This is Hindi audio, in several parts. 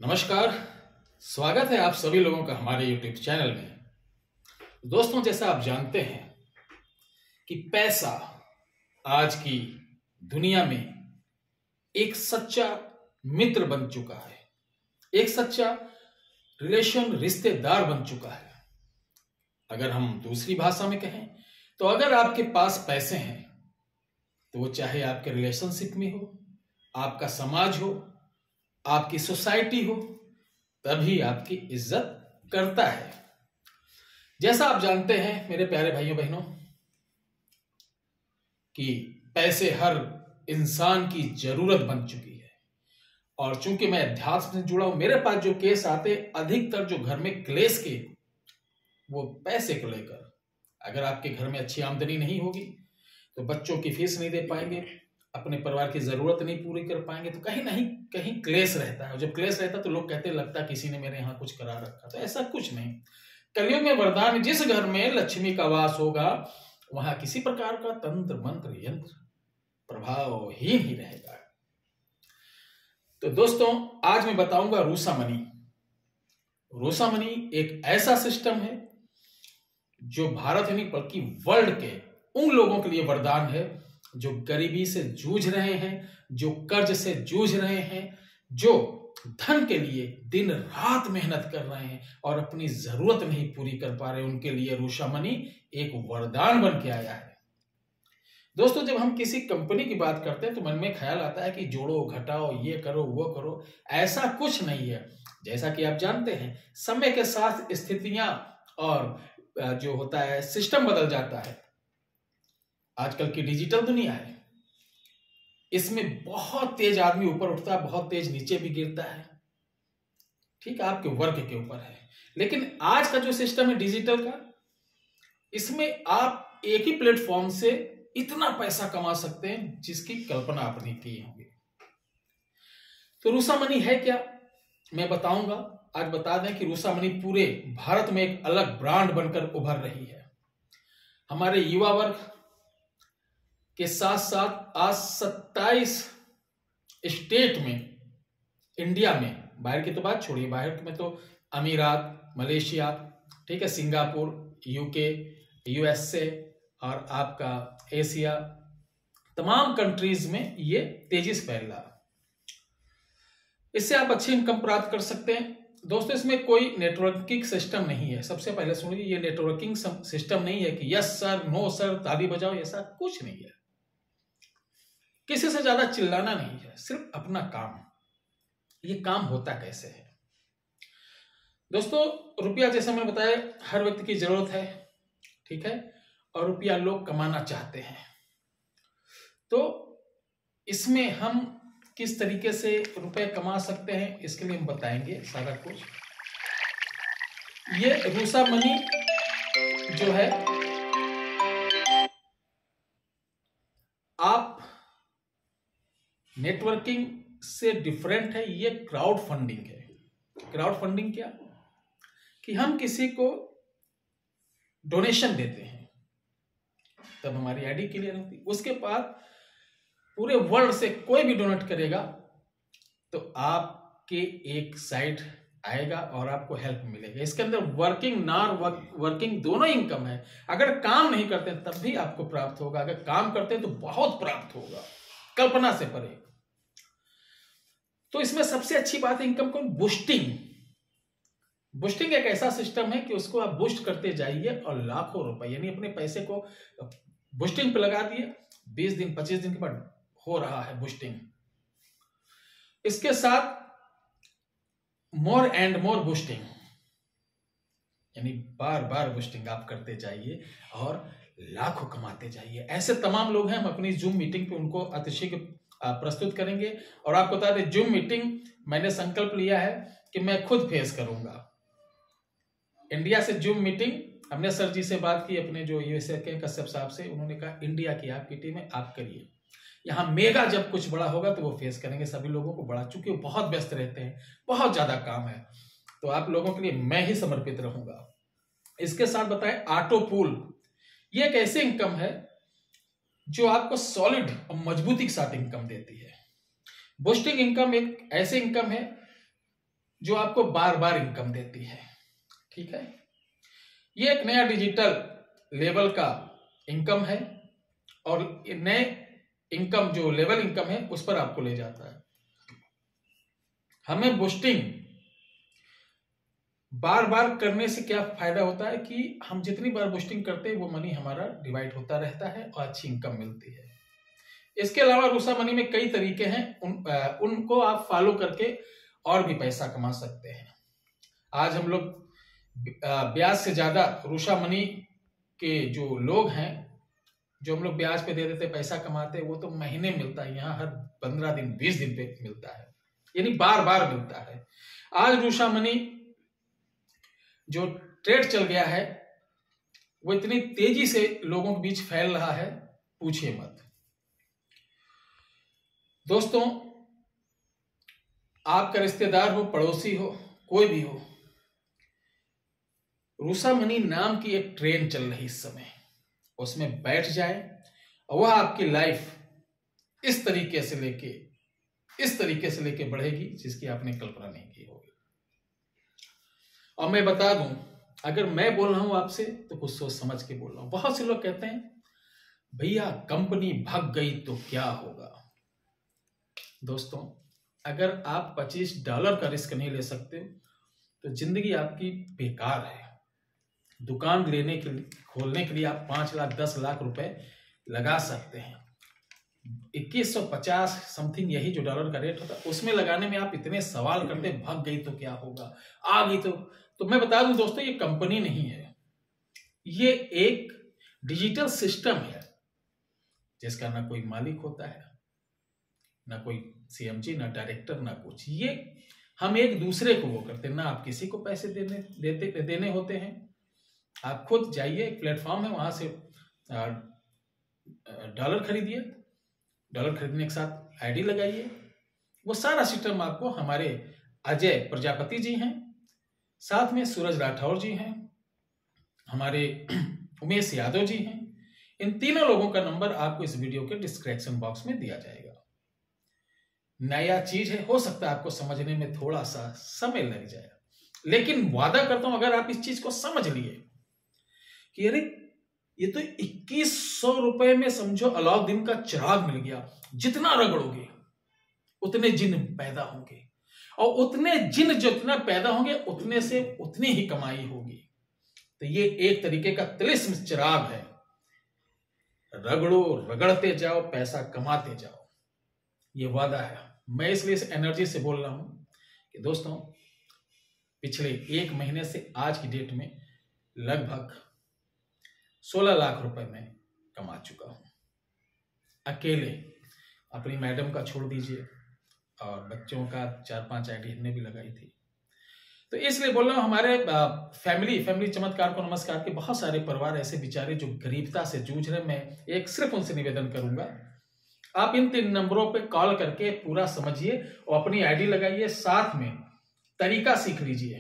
नमस्कार। स्वागत है आप सभी लोगों का हमारे YouTube चैनल में। दोस्तों, जैसा आप जानते हैं कि पैसा आज की दुनिया में एक सच्चा मित्र बन चुका है, एक सच्चा रिश्तेदार बन चुका है। अगर हम दूसरी भाषा में कहें तो अगर आपके पास पैसे हैं तो वो चाहे आपके रिलेशनशिप में हो, आपका समाज हो, आपकी सोसाइटी हो, तभी आपकी इज्जत करता है। जैसा आप जानते हैं मेरे प्यारे भाइयों बहनों कि पैसे हर इंसान की जरूरत बन चुकी है। और चूंकि मैं अध्यात्म से जुड़ा हूं, मेरे पास जो केस आते अधिकतर जो घर में क्लेश के, वो पैसे को लेकर। अगर आपके घर में अच्छी आमदनी नहीं होगी तो बच्चों की फीस नहीं दे पाएंगे, अपने परिवार की जरूरत नहीं पूरी कर पाएंगे, तो कहीं नहीं कहीं क्लेश रहता है। जब क्लेश रहता है तो लोग कहते लगता किसी ने मेरे यहाँ कुछ करा रखा। तो ऐसा कुछ नहीं। कलयुग में वरदान, जिस घर में लक्ष्मी का वास होगा वहां किसी प्रकार का तंत्र मंत्र यंत्र प्रभावहीन ही रहेगा। तो दोस्तों, आज मैं बताऊंगा रूसा मनी। रूसा मनी एक ऐसा सिस्टम है जो भारत नहीं बल्कि वर्ल्ड के उन लोगों के लिए वरदान है जो गरीबी से जूझ रहे हैं, जो कर्ज से जूझ रहे हैं, जो धन के लिए दिन रात मेहनत कर रहे हैं और अपनी जरूरत नहीं पूरी कर पा रहे। उनके लिए रूसा मनी एक वरदान बन के आया है। दोस्तों, जब हम किसी कंपनी की बात करते हैं तो मन में ख्याल आता है कि जोड़ो घटाओ, ये करो वो करो। ऐसा कुछ नहीं है। जैसा कि आप जानते हैं, समय के साथ स्थितियां और जो होता है सिस्टम बदल जाता है। आजकल की डिजिटल दुनिया है, इसमें बहुत तेज आदमी ऊपर उठता है, बहुत तेज नीचे भी गिरता है। ठीक, आपके वर्क के ऊपर है। लेकिन आज का जो सिस्टम है डिजिटल का, इसमें आप एक ही प्लेटफॉर्म से इतना पैसा कमा सकते हैं जिसकी कल्पना आप नहीं की होगी। तो रूसा मनी है क्या, मैं बताऊंगा। आज बता दें कि रूसा मनी पूरे भारत में एक अलग ब्रांड बनकर उभर रही है। हमारे युवा वर्ग के साथ साथ आज 27 स्टेट में, इंडिया में, बाहर की तो बात छोड़िए, बाहर में तो अमीरात, मलेशिया, ठीक है, सिंगापुर, यूके, यूएसए और आपका एशिया, तमाम कंट्रीज में ये तेजी से फैल रहा। इससे आप अच्छी इनकम प्राप्त कर सकते हैं। दोस्तों, इसमें कोई नेटवर्किंग सिस्टम नहीं है। सबसे पहले सुनिए, ये नेटवर्किंग सिस्टम नहीं है कि यस सर, नो सर, ताली बजाओ, ऐसा कुछ नहीं है। किसी से ज्यादा चिल्लाना नहीं है, सिर्फ अपना काम। ये काम होता कैसे है दोस्तों? रुपया, जैसा मैंने बताया, हर व्यक्ति की जरूरत है, ठीक है, और रुपया लोग कमाना चाहते हैं। तो इसमें हम किस तरीके से रुपए कमा सकते हैं, इसके लिए हम बताएंगे सारा कुछ। ये रूसा मनी जो है, आप नेटवर्किंग से डिफरेंट है। ये क्राउड फंडिंग है। क्राउड फंडिंग क्या, कि हम किसी को डोनेशन देते हैं, तब हमारी आईडी क्लियर होती। उसके बाद पूरे वर्ल्ड से कोई भी डोनेट करेगा तो आपके एक साइट आएगा और आपको हेल्प मिलेगा। इसके अंदर वर्किंग नॉन वर्किंग दोनों इनकम है। अगर काम नहीं करते तब भी आपको प्राप्त होगा, अगर काम करते हैं तो बहुत प्राप्त होगा, कल्पना से परे। तो इसमें सबसे अच्छी बात है इनकम को बूस्टिंग। बूस्टिंग एक ऐसा सिस्टम है कि उसको आप बूस्ट करते जाइए और लाखों रुपए, यानी अपने पैसे को बूस्टिंग पे लगा दिए, 20 दिन 25 दिन के बाद हो रहा है बूस्टिंग। इसके साथ मोर एंड मोर बूस्टिंग, यानी बार बार बूस्टिंग आप करते जाइए और लाखों कमाते जाइए। ऐसे तमाम लोग हैं, हम अपनी जूम मीटिंग पे उनको अतिशीघ्र प्रस्तुत करेंगे। और आपको बता दें, जूम मीटिंग मैंने संकल्प लिया है कि मैं खुद फेस करूंगा। इंडिया से जूम मीटिंग, हमने सर जी से बात की, अपने जो यूएसए के कश्यप साहब से, उन्होंने कहा इंडिया की आपकी टीम है, आप करिए। यहाँ मेगा जब कुछ बड़ा होगा तो वो फेस करेंगे सभी लोगों को बड़ा, चूंकि वो बहुत व्यस्त रहते हैं, बहुत ज्यादा काम है, तो आप लोगों के लिए मैं ही समर्पित रहूंगा। इसके साथ बताएं ऑटो पूल, ये एक ऐसी इनकम है जो आपको सॉलिड और मजबूती के साथ इनकम देती है। बूस्टिंग इनकम एक ऐसी इनकम है जो आपको बार बार इनकम देती है। ठीक है, ये एक नया डिजिटल लेवल का इनकम है और नए इनकम जो लेवल इनकम है उस पर आपको ले जाता है। हमें बूस्टिंग बार बार करने से क्या फायदा होता है कि हम जितनी बार बूस्टिंग करते हैं वो मनी हमारा डिवाइड होता रहता है और अच्छी इनकम मिलती है। इसके अलावा रूसा मनी में कई तरीके हैं, उनको आप फॉलो करके और भी पैसा कमा सकते हैं। आज हम लोग ब्याज से ज्यादा रूसा मनी के जो लोग हैं, जो हम लोग ब्याज पे दे देते पैसा कमाते हैं, वो तो महीने मिलता है, यहाँ हर 15 दिन 20 दिन पे मिलता है, यानी बार बार मिलता है। आज रूसा मनी जो ट्रेड चल गया है वो इतनी तेजी से लोगों के बीच फैल रहा है, पूछिए मत। दोस्तों, आपका रिश्तेदार हो, पड़ोसी हो, कोई भी हो, रूसा मनी नाम की एक ट्रेन चल रही इस समय, उसमें बैठ जाए और वह आपकी लाइफ इस तरीके से लेके बढ़ेगी जिसकी आपने कल्पना नहीं की होगी। और मैं बता दूं, अगर मैं बोल रहा हूं आपसे तो कुछ सोच समझ के बोल रहा हूं। बहुत से लोग कहते हैं भैया कंपनी भाग गई तो क्या होगा। दोस्तों, अगर आप $25 का रिस्क नहीं ले सकते तो जिंदगी आपकी बेकार है। दुकान खोलने के लिए आप 5 लाख 10 लाख रुपए लगा सकते हैं। 2150 समथिंग यही जो डॉलर का रेट होता है, उसमें लगाने में आप इतने सवाल करते भाग गई तो क्या होगा, आ गई तो मैं बता दूं दोस्तों, ये कंपनी नहीं है, ये एक डिजिटल सिस्टम है जिसका ना कोई मालिक होता है, ना कोई सीएमजी, ना डायरेक्टर, ना कुछ। ये हम एक दूसरे को वो करते हैं, ना आप किसी को पैसे देने होते हैं। आप खुद जाइए, एक प्लेटफॉर्म है, वहां से डॉलर खरीदिए, डॉलर खरीदने के साथ आईडी लगाइए। वो सारा सिस्टम आपको हमारे अजय प्रजापति जी हैं, साथ में सूरज राठौर जी हैं, हमारे उमेश यादव जी हैं। इन तीनों लोगों का नंबर आपको इस वीडियो के डिस्क्रिप्शन बॉक्स में दिया जाएगा। नया चीज है, हो सकता है आपको समझने में थोड़ा सा समय लग जाए, लेकिन वादा करता हूं अगर आप इस चीज को समझ लिए कि अरे ये तो 2100 रुपए में समझो अलाउद्दीन का चिराग मिल गया, जितना रगड़ोगे उतने जिन पैदा होंगे, और उतने जिन जितना पैदा होंगे उतने से उतनी ही कमाई होगी। तो ये एक तरीके का तिलिस्म चिराग है, रगड़ो, रगड़ते जाओ, पैसा कमाते जाओ, ये वादा है। मैं इसलिए इस एनर्जी से बोल रहा हूं कि दोस्तों, पिछले 1 महीने से आज की डेट में लगभग 16 लाख रुपए में कमा चुका हूं अकेले। अपनी मैडम का छोड़ दीजिए, और बच्चों का 4-5 आईडी हमने भी लगाई थी। तो इसलिए बोल रहा हूं, हमारे फैमिली चमत्कार को नमस्कार के बहुत सारे परिवार ऐसे बेचारे जो गरीबता से जूझ रहे, मैं एक सिर्फ उनसे निवेदन करूंगा, आप इन 3 नंबरों पे कॉल करके पूरा समझिए और अपनी आईडी लगाइए, साथ में तरीका सीख लीजिए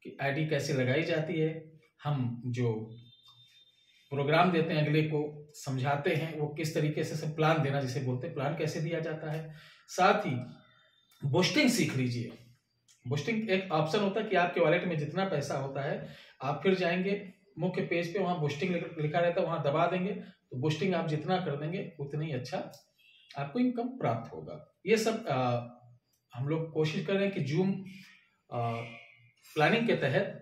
कि आईडी कैसे लगाई जाती है। हम जो प्रोग्राम देते हैं, अगले को समझाते हैं वो किस तरीके से प्लान देना जिसे बोलते हैं, प्लान कैसे दिया जाता है। साथ ही बूस्टिंग सीख लीजिए। बूस्टिंग एक ऑप्शन होता है कि आपके वॉलेट में जितना पैसा होता है, आप फिर जाएंगे मुख्य पेज पे, वहां बूस्टिंग लिखा रहता है, वहां दबा देंगे तो बूस्टिंग आप जितना कर देंगे उतनी अच्छा आपको इनकम प्राप्त होगा। ये सब हम लोग कोशिश कर रहे हैं कि जूम प्लानिंग के तहत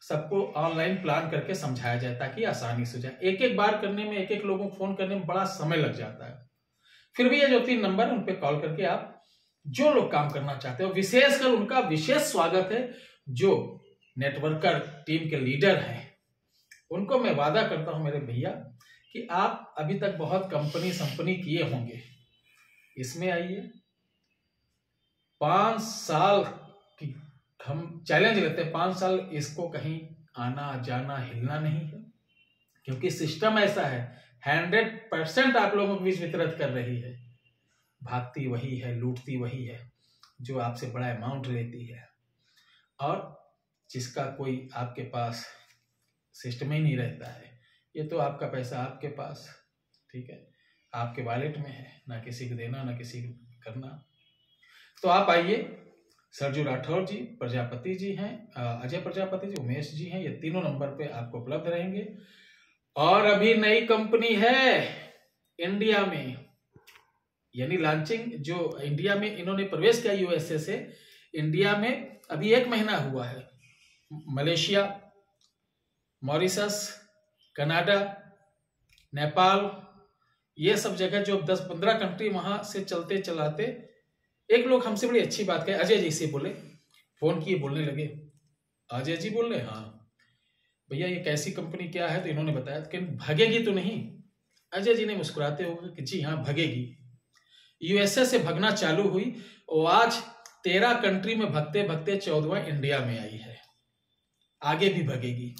सबको ऑनलाइन प्लान करके समझाया जाए ताकि आसानी से हो जाए। एक बार करने में, एक लोगों को फोन करने में बड़ा समय लग जाता है। फिर भी ये जो 3 नंबर उन पे कॉल करके आप जो लोग काम करना चाहते हो, विशेषकर उनका विशेष स्वागत है जो नेटवर्कर टीम के लीडर हैं, उनको मैं वादा करता हूं मेरे भैया कि आप अभी तक बहुत कंपनी किए होंगे, इसमें आइए। 5 साल की हम चैलेंज लेते हैं, 5 साल इसको कहीं आना जाना हिलना नहीं है, क्योंकि सिस्टम ऐसा है 100% आप लोगों के बीच वितरित कर रही है। भागती वही है, लूटती वही है जो आपसे बड़ा अमाउंट लेती है, और जिसका कोई आपके पास सिस्टम ही नहीं रहता है। ये तो आपका पैसा आपके पास, ठीक है, आपके वॉलेट में है, ना किसी को देना ना किसी को करना। तो आप आइए, सरजू राठौर जी, प्रजापति जी हैं, अजय प्रजापति जी, उमेश जी हैं, ये तीनों नंबर पे आपको उपलब्ध रहेंगे। और अभी नई कंपनी है इंडिया में, यानी लॉन्चिंग जो इंडिया में इन्होंने प्रवेश किया यूएसए से, इंडिया में अभी 1 महीना हुआ है। मलेशिया, मॉरिशस, कनाडा, नेपाल, ये सब जगह जो 10-15 कंट्री वहां से चलते चलाते एक लोग हमसे बड़ी अच्छी बात कहे, अजय जी से बोले, फोन किए, बोलने लगे, अजय जी बोल रहे, हाँ भैया ये कैसी कंपनी क्या है, तो इन्होंने बताया कि भागेगी तो नहीं। अजय जी ने मुस्कुराते हुए कि जी हाँ भागेगी। यूएसए से भगना चालू हुई और आज 13 कंट्री में भगते भगते 14वां इंडिया में आई है। आगे भी भगेगी,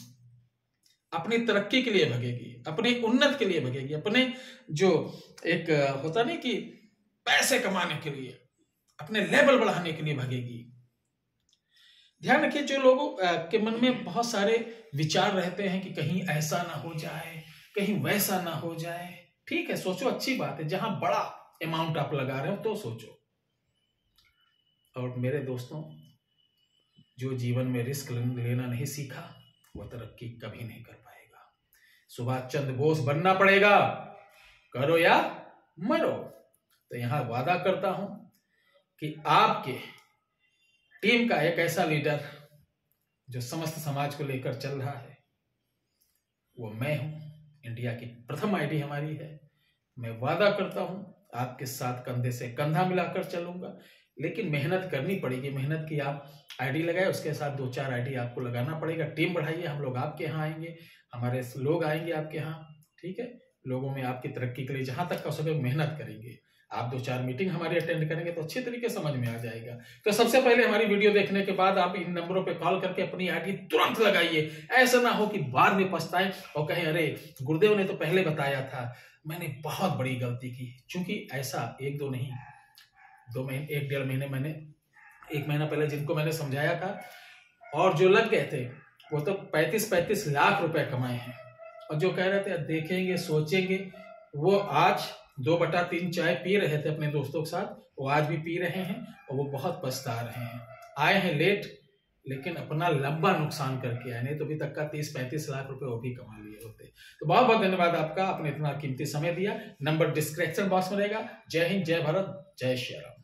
अपनी तरक्की के लिए भगेगी, अपनी उन्नत के लिए भगेगी, अपने जो एक होता नहीं कि पैसे कमाने के लिए, अपने लेवल बढ़ाने के लिए भगेगी। ध्यान रखिए, जो लोगों के मन में बहुत सारे विचार रहते हैं कि कहीं ऐसा ना हो जाए, कहीं वैसा ना हो जाए, ठीक है, सोचो, अच्छी बात है, जहां बड़ा अमाउंट आप लगा रहे हो तो सोचो। और मेरे दोस्तों, जो जीवन में रिस्क लेना नहीं सीखा वो तरक्की कभी नहीं कर पाएगा। सुभाष चंद्र बोस बनना पड़ेगा, करो या मरो। तो यहां वादा करता हूं कि आपके टीम का एक ऐसा लीडर जो समस्त समाज को लेकर चल रहा है वो मैं हूं। इंडिया की प्रथम आईडी हमारी है। मैं वादा करता हूं आपके साथ कंधे से कंधा मिलाकर चलूंगा, लेकिन मेहनत करनी पड़ेगी। मेहनत की आप आईडी लगाए, उसके साथ 2-4 आईडी आपको लगाना पड़ेगा। टीम बढ़ाइए, हम लोग आपके यहाँ आएंगे, हमारे लोग आएंगे आपके यहाँ, ठीक है। लोगों में आपकी तरक्की के लिए जहां तक का सके मेहनत करेंगे। आप 2-4 मीटिंग हमारी अटेंड करेंगे तो अच्छी तरीके समझ में आ जाएगा। तो सबसे पहले हमारी वीडियो देखने के बाद आप इन नंबरों पे कॉल करके अपनी आईडी तुरंत लगाइए। ऐसा ना हो कि बाद में पछताएं और कहें अरे गुरुदेव ने तो पहले बताया था, मैंने बहुत बड़ी गलती की। क्योंकि ऐसा 1-2 नहीं, 2 महीने, 1-1.5 महीने, मैंने 1 महीना पहले जिनको मैंने समझाया था और जो लग गए थे वो तो 35-35 लाख रुपए कमाए हैं। और जो कह रहे थे देखेंगे सोचेंगे, वो आज 2/3 चाय पी रहे थे अपने दोस्तों के साथ, वो आज भी पी रहे हैं और वो बहुत पछता रहे हैं। आए हैं लेट, लेकिन अपना लंबा नुकसान करके आए, नहीं तो अभी तक का 30-35 लाख रुपए वो भी कमा लिए होते। तो बहुत बहुत धन्यवाद आपका, आपने इतना कीमती समय दिया। नंबर डिस्क्रिप्शन बॉक्स में रहेगा। जय हिंद, जय भारत, जय श्री राम।